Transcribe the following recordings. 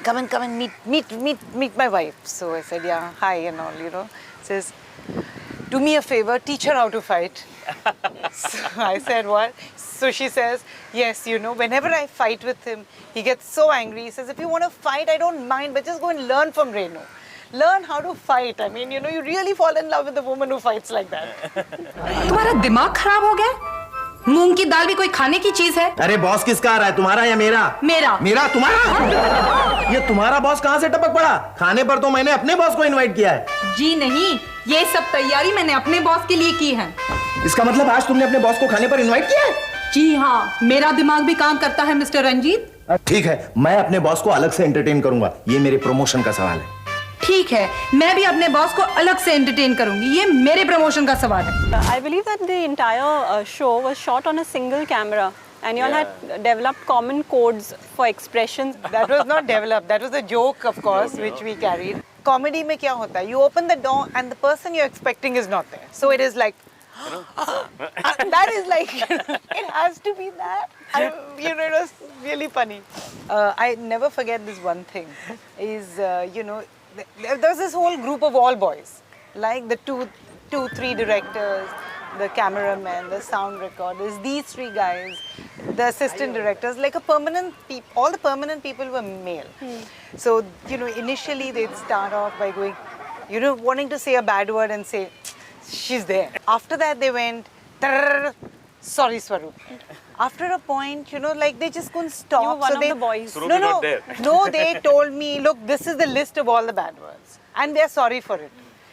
come and meet my wife. So I said, yeah, hi and all, you know. Says, do me a favor, teach her how to fight. So I said, what? So she says, yes, you know, whenever I fight with him, he gets so angry. He says, if you want to fight, I don't mind, but just go and learn from Renu. Learn how to fight. I mean, you know, you really fall in love with a woman who fights like that. तुम्हारा दिमाग खराब हो गया? मूंग की दाल भी कोई खाने की चीज है? अरे बॉस किसका आ रहा है, तुम्हारा या मेरा? मेरा। मेरा तुम्हारा? ये तुम्हारा बॉस कहाँ से टपक पड़ा? खाने पर तो मैंने अपने बॉस को इनवाइट किया है। जी नहीं, ये सब तैयारी मैंने अपने बॉस के लिए की है। इसका मतलब आज तुमने अपने बॉस को खाने पर इनवाइट किया है? जी हाँ, मेरा दिमाग भी काम करता है मिस्टर रंजीत। ठीक है, मैं अपने बॉस को अलग से एंटरटेन करूंगा, ये मेरे प्रमोशन का सवाल है। ठीक है, मैं भी अपने बॉस को अलग से एंटरटेन करूंगी, ये मेरे प्रमोशन का सवाल है। I believe that the entire show was shot on a single camera and you all had developed common codes for expressions. That was not developed. That was a joke, of course, which we carried. Comedy में क्या होता है? You open the door and the person you're expecting is not there. So it is like, that is like, it has to be that. You know, it was really funny. I never forget this one thing. Is you know, there was this whole group of all boys, like the three directors, the cameraman, the sound recorders, these three guys, the assistant directors, like a permanent all the permanent people were male. So, you know, initially they'd start off by going, you know, wanting to say a bad word and say, she's there. After that they went, sorry Swaroop. After a point, you know, like they just couldn't stop. You were one so of they, the boys. No, they told me, look, this is the list of all the bad words. And they're sorry for it.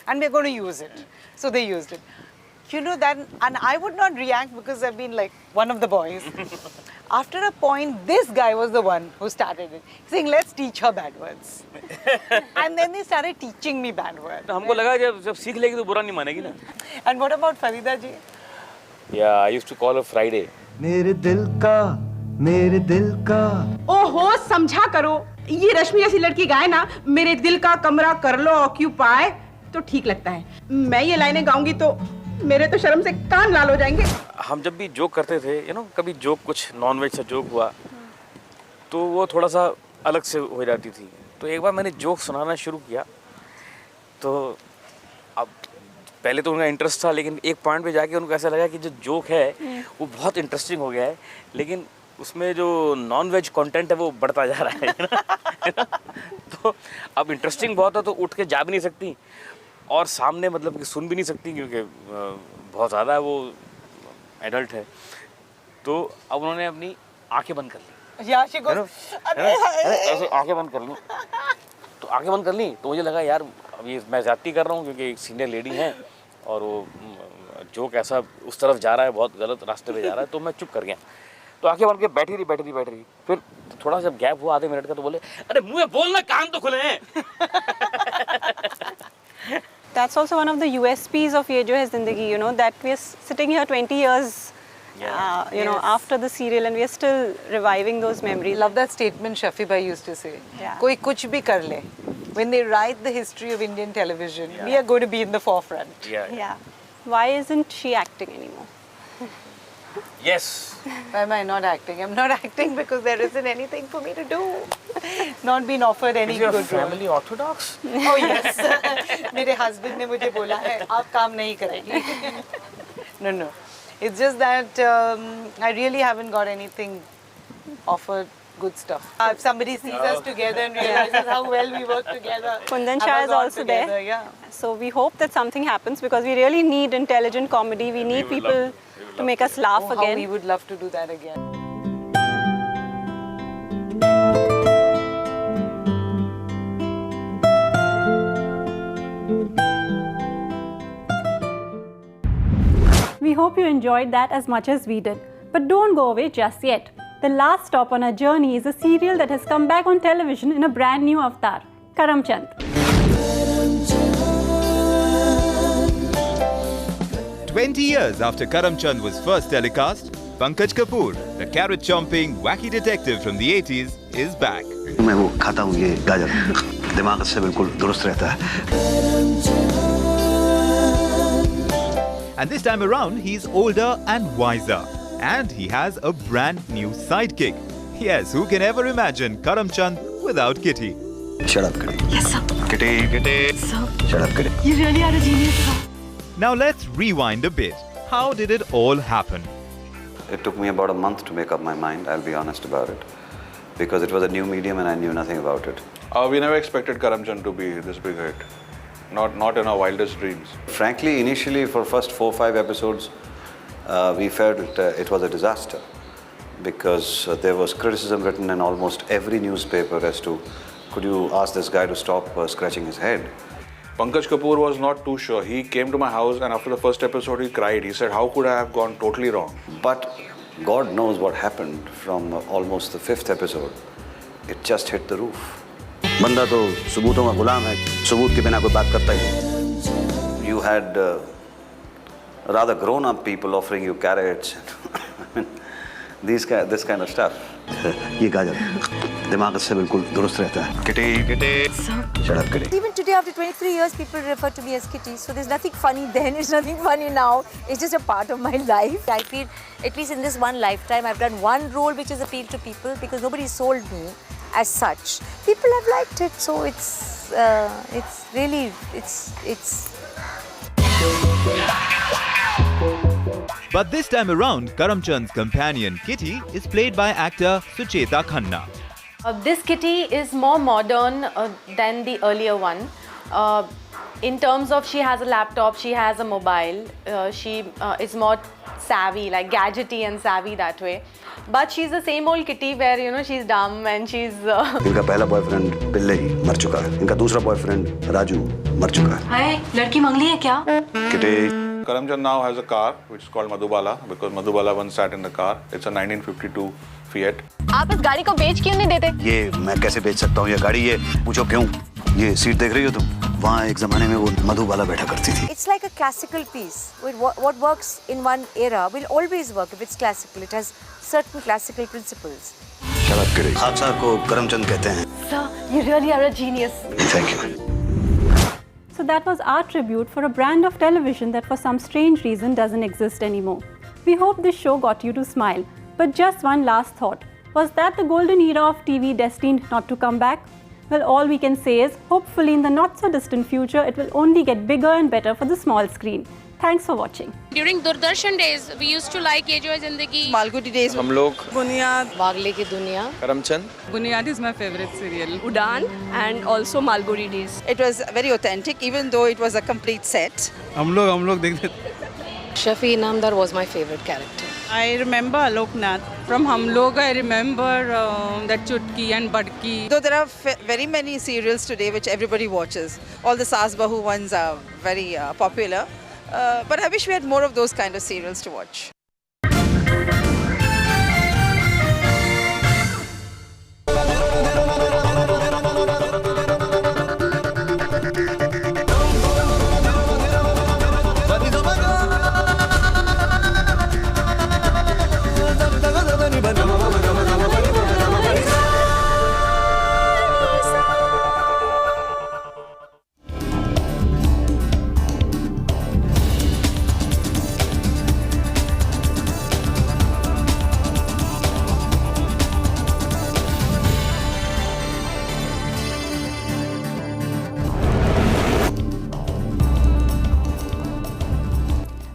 And we're going to use it. So they used it. You know that, and I would not react because I've been like one of the boys. After a point, this guy was the one who started it, saying, let's teach her bad words. And then they started teaching me bad words. हमको लगा जब सीख लेगी तो बुरा नहीं मानेगी ना. And what about Farida ji? Yeah, I used to call her Friday. मेरे दिल का ओहो, समझा करो, ये रश्मि जैसी लड़की गाए ना, मेरे दिल का कमरा कर लो ऑक्यूपाई, तो ठीक लगता है। मैं ये लाइनें गाऊंगी तो मेरे तो शर्म से कान लाल हो जाएंगे। हम जब भी जोक करते थे, यू नो, कभी जोक कुछ नॉन वेज सा जोक हुआ तो वो थोड़ा सा अलग से हो जाती थी। तो एक बार मैंने जोक सुनाना शुरू किया तो अब पहले तो उनका इंटरेस्ट था, लेकिन एक पॉइंट पे जाके उनको ऐसा लगा कि जो जोक है वो बहुत इंटरेस्टिंग हो गया है, लेकिन उसमें जो नॉन वेज कंटेंट है वो बढ़ता जा रहा है ना? तो अब इंटरेस्टिंग बहुत है तो उठ के जा भी नहीं सकती और सामने मतलब कि सुन भी नहीं सकती क्योंकि बहुत ज़्यादा वो एडल्ट है। तो अब उन्होंने अपनी आंखें बंद कर ली। ऐसे आंखें बंद कर ली, तो आंखें बंद कर ली तो मुझे लगा यार अब ये मैं ज़्यादती कर रहा हूँ क्योंकि एक सीनियर लेडी है और वो जोक ऐसा उस तरफ जा रहा है, बहुत गलत रास्ते पे जा रहा है, तो मैं चुप कर गया। तो आंखें बंद के बैठी रही। फिर थोड़ा सा गैप हुआ आधे मिनट का, तो बोले, अरे मुँह में बोलना, कान तो खुले हैं। That's also one of the USPs of Ye Jo Hai Zindagi, you know, that we are sitting here 20 years, you know, after the serial and we are still reviving those memories. Love that statement Shafi bhai used to say. Yeah. Koi kuch bhi kar le. When they write the history of Indian television, we are going to be in the forefront. Yeah. Why isn't she acting anymore? Yes. Why am I not acting? I'm not acting because there isn't anything for me to do. Not been offered any good role. Is your family orthodox? Oh yes. मेरे husband ने मुझे बोला है आप काम नहीं करेंगी. No. It's just that I really haven't got anything offered good stuff. If somebody sees us together and realizes how well we work together. Kundan Shah is also there. Yeah. So we hope that something happens because we really need intelligent comedy. We need people to make us laugh again. How we would love to do that again. We hope you enjoyed that as much as we did. But don't go away just yet. The last stop on our journey is a serial that has come back on television in a brand new avatar, Karamchand. 20 years after Karamchand was first telecast, Pankaj Kapoor, the carrot-chomping, wacky detective from the 80s, is back. मैं वो खाता हूँ ये गाजर, दिमाग से बिल्कुल दुरुस्त रहता है. And this time around, he's older and wiser. And he has a brand new sidekick. Yes, who can ever imagine Karamchand without Kitty. Shut up, Kitty. Yes, sir. Kitty. Sir. Shut up, Kitty. You really are a genius, sir. Now let's rewind a bit. How did it all happen? It took me about a month to make up my mind, I'll be honest about it. Because it was a new medium and I knew nothing about it. We never expected Karamchand to be this big hit. Not in our wildest dreams. Frankly, initially for first 4-5 episodes, we felt it was a disaster. Because there was criticism written in almost every newspaper as to, could you ask this guy to stop scratching his head? Pankaj Kapoor was not too sure. He came to my house and after the first episode he cried. He said, how could I have gone totally wrong? But God knows what happened from almost the 5th episode. It just hit the roof. बंदा तो सबूतों का गुलाम है, सबूत के बिना कोई बात करता ही नहीं. You had rather grown-up people offering you carrots. this kind of stuff. ये गाजर दिमाग से बिल्कुल दुरुस्त रहता है. Kitty. Shut up, Kitty. Even today, after 23 years, people refer to me as Kitty. So there's nothing funny then, there's nothing funny now. It's just a part of my life. I feel, at least in this one lifetime, I've done one role which has appealed to people because nobody sold me as such. People have liked it, so it's really. But this time around, Karamchand's companion Kitty is played by actor Sucheta Khanna. This Kitty is more modern than the earlier one. In terms of she has a laptop, she has a mobile, she is more savvy, like gadgety and savvy that way. But she's the same old Kitty where, you know, she's dumb and she's... इनका पहला boyfriend पिल्ले मर चुका है. इनका दूसरा boyfriend Raju मर चुका है. हाय, लड़की मंगली है क्या? Kitty. Karamchand now has a car which is called Madhubala because Madhubala once sat in the car. It's a 1952 Fiat. आप इस गाड़ी को बेच क्यों नहीं देते? ये मैं कैसे बेच सकता हूँ ये गाड़ी? ये पूछो क्यों? ये सीट देख रही हो तुम? वहाँ एक ज़माने में वो मधुबाला बैठा करती थी. It's like a classical piece. What works in one era will always work if it's classical. It has certain classical principles. Shut up, Kitty. हादसा को करमचंद कहते हैं. Sir, you really are a genius. Thank you. So that was our tribute for a brand of television that for some strange reason doesn't exist anymore. We hope this show got you to smile. But just one last thought. Was that the golden era of TV destined not to come back? Well, all we can say is, hopefully in the not so distant future, it will only get bigger and better for the small screen. Thanks for watching. During Doordarshan days, we used to like Ye Jo Hai Zindagi. Malgudi days. हम लोग Bunyad. Wagle ki Duniya. Karamchand. Bunyad is my favorite serial. Udaan and also Malgudi days. It was very authentic, even though it was a complete set. हम लोग देखते. Shafi Inamdar was my favorite character. I remember Alok Nath. From Hum Log, I remember that Chutki and Badki. Though there are very many serials today which everybody watches. All the Saas Bahu ones are very popular. But I wish we had more of those kind of serials to watch.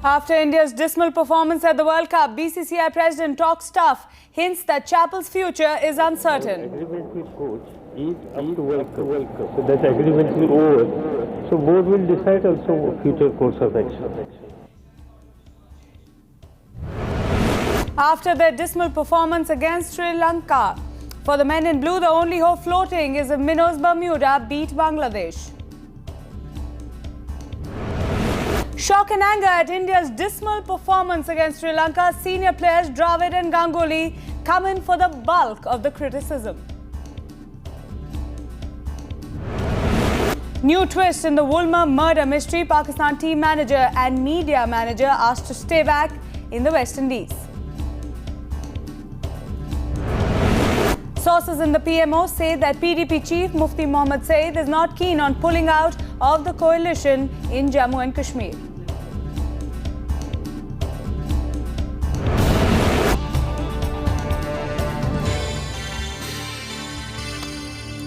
After India's dismal performance at the World Cup, BCCI President talks tough, hints that Chappell's future is uncertain. Agreement with coach is up to World Cup. So that agreement will over. So board will decide also future course of action. After their dismal performance against Sri Lanka, for the men in blue, the only hope floating is if Minnows Bermuda beat Bangladesh. Shock and anger at India's dismal performance against Sri Lanka. Senior players Dravid and Ganguly come in for the bulk of the criticism. New twist in the Woolmer murder mystery. Pakistan team manager and media manager asked to stay back in the West Indies. Sources in the PMO say that PDP chief Mufti Mohammad Saeed is not keen on pulling out of the coalition in Jammu and Kashmir.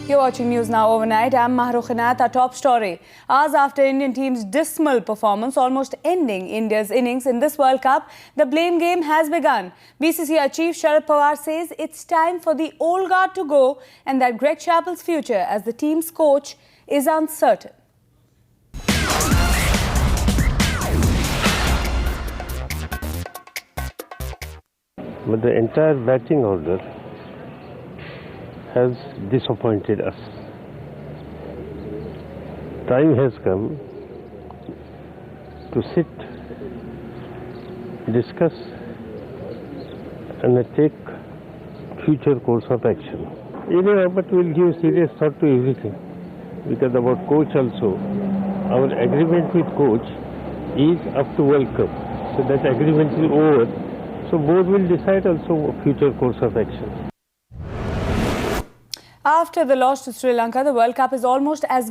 You're watching News Now Overnight. I'm Mahrukh Inayat. Our top story. Hours after Indian team's dismal performance, almost ending India's innings in this World Cup, the blame game has begun. BCCI Chief Sharad Pawar says it's time for the old guard to go and that Greg Chappell's future as the team's coach is uncertain. But the entire batting order has disappointed us. Time has come to sit, discuss and take future course of action. But we'll give serious thought to everything, because about coach also, our agreement with coach is up to World Cup. So that agreement is over. So board will decide also future course of action. After the loss to Sri Lanka, the World Cup is almost as good